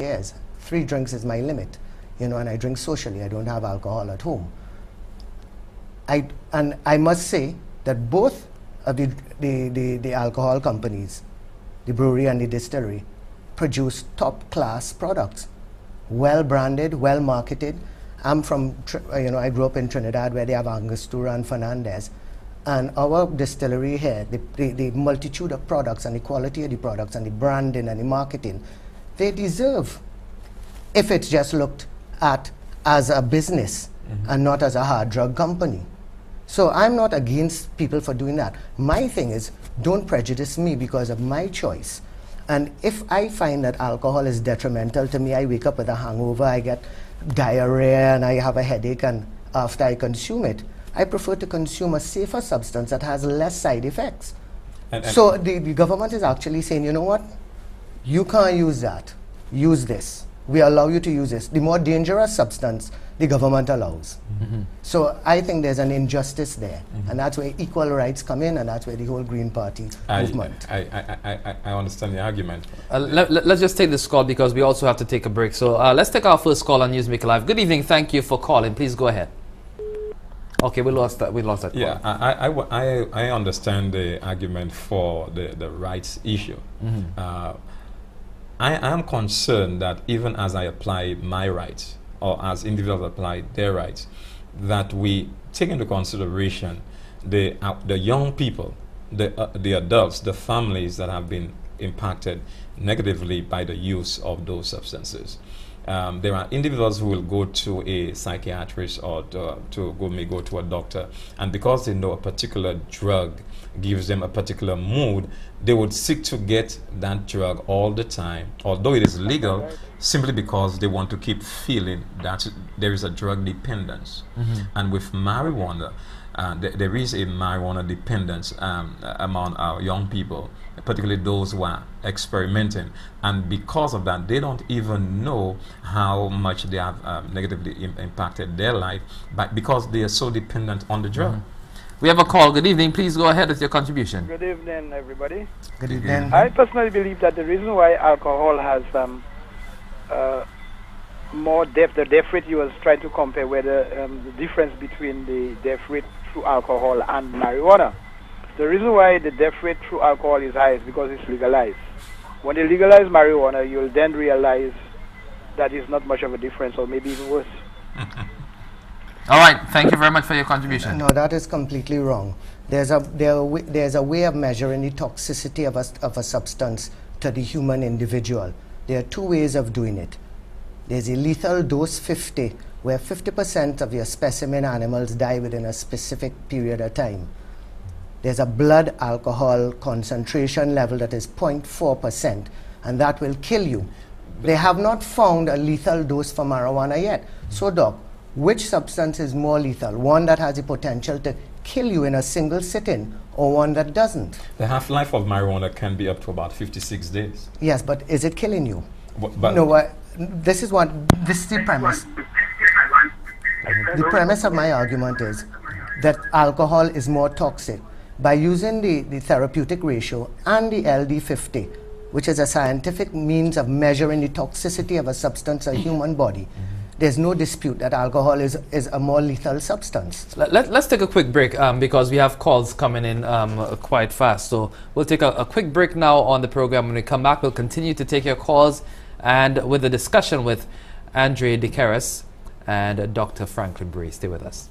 years. 3 drinks is my limit, you know, and I drink socially. I don't have alcohol at home. And I must say that both of the alcohol companies, the brewery and the distillery, produce top-class products, well-branded, well-marketed. I'm from, you know, I grew up in Trinidad where they have Angostura and Fernandez. And our distillery here, the multitude of products and the quality of the products and the branding and the marketing, they deserve, if it's just looked at as a business and not as a hard drug company. So I'm not against people for doing that. My thing is, don't prejudice me because of my choice. And if I find that alcohol is detrimental to me, I wake up with a hangover, I get diarrhea and I have a headache, and after I consume it, I prefer to consume a safer substance that has less side effects. So the government is actually saying, you know what, you can't use that, use this. We allow you to use this. The more dangerous substance, the government allows. So I think there's an injustice there, and that's where equal rights come in, and that's where the whole Green Party movement. I understand the argument. Let's just take this call because we also have to take a break. So let's take our first call on Newsmaker Live. Good evening. Thank you for calling. Please go ahead. Okay, we lost that. We lost that. Yeah, I understand the argument for the rights issue. I am concerned that even as I apply my rights, or as individuals apply their rights, that we take into consideration the young people, the adults, the families that have been impacted negatively by the use of those substances. There are individuals who will go to a psychiatrist or may go to a doctor, and because they know a particular drug gives them a particular mood, they would seek to get that drug all the time, although it is legal, simply because they want to keep feeling that there is a drug dependence. And with marijuana, there is a marijuana dependence among our young people, particularly those who are experimenting, and because of that, they don't even know how much they have negatively impacted their life, but because they are so dependent on the drug. We have a call. Good evening. Please go ahead with your contribution. Good evening, everybody. Good evening. I personally believe that the reason why alcohol has more death, the death rate you was trying to compare whether the difference between the death rate through alcohol and marijuana. The reason why the death rate through alcohol is high is because it's legalized. When they legalize marijuana, you'll then realize that it's not much of a difference, or maybe even worse. All right. Thank you very much for your contribution. No, that is completely wrong. There's a way of measuring the toxicity of a substance to the human individual. There are 2 ways of doing it. There's a lethal dose 50, where 50% of your specimen animals die within a specific period of time. There's a blood alcohol concentration level that is 0.4%, and that will kill you. They have not found a lethal dose for marijuana yet. So, Doc, which substance is more lethal? One that has the potential to kill you in a single sitting, or one that doesn't? The half-life of marijuana can be up to about 56 days. Yes, but is it killing you? But No, this is the premise. The premise of my argument is that alcohol is more toxic. By using the therapeutic ratio and the LD50, which is a scientific means of measuring the toxicity of a substance in a human body, there's no dispute that alcohol is a more lethal substance. Let's take a quick break because we have calls coming in quite fast. So we'll take a quick break now on the program. When we come back, we'll continue to take your calls and with a discussion with Andre De Keras and Dr. Franklin Bray. Stay with us.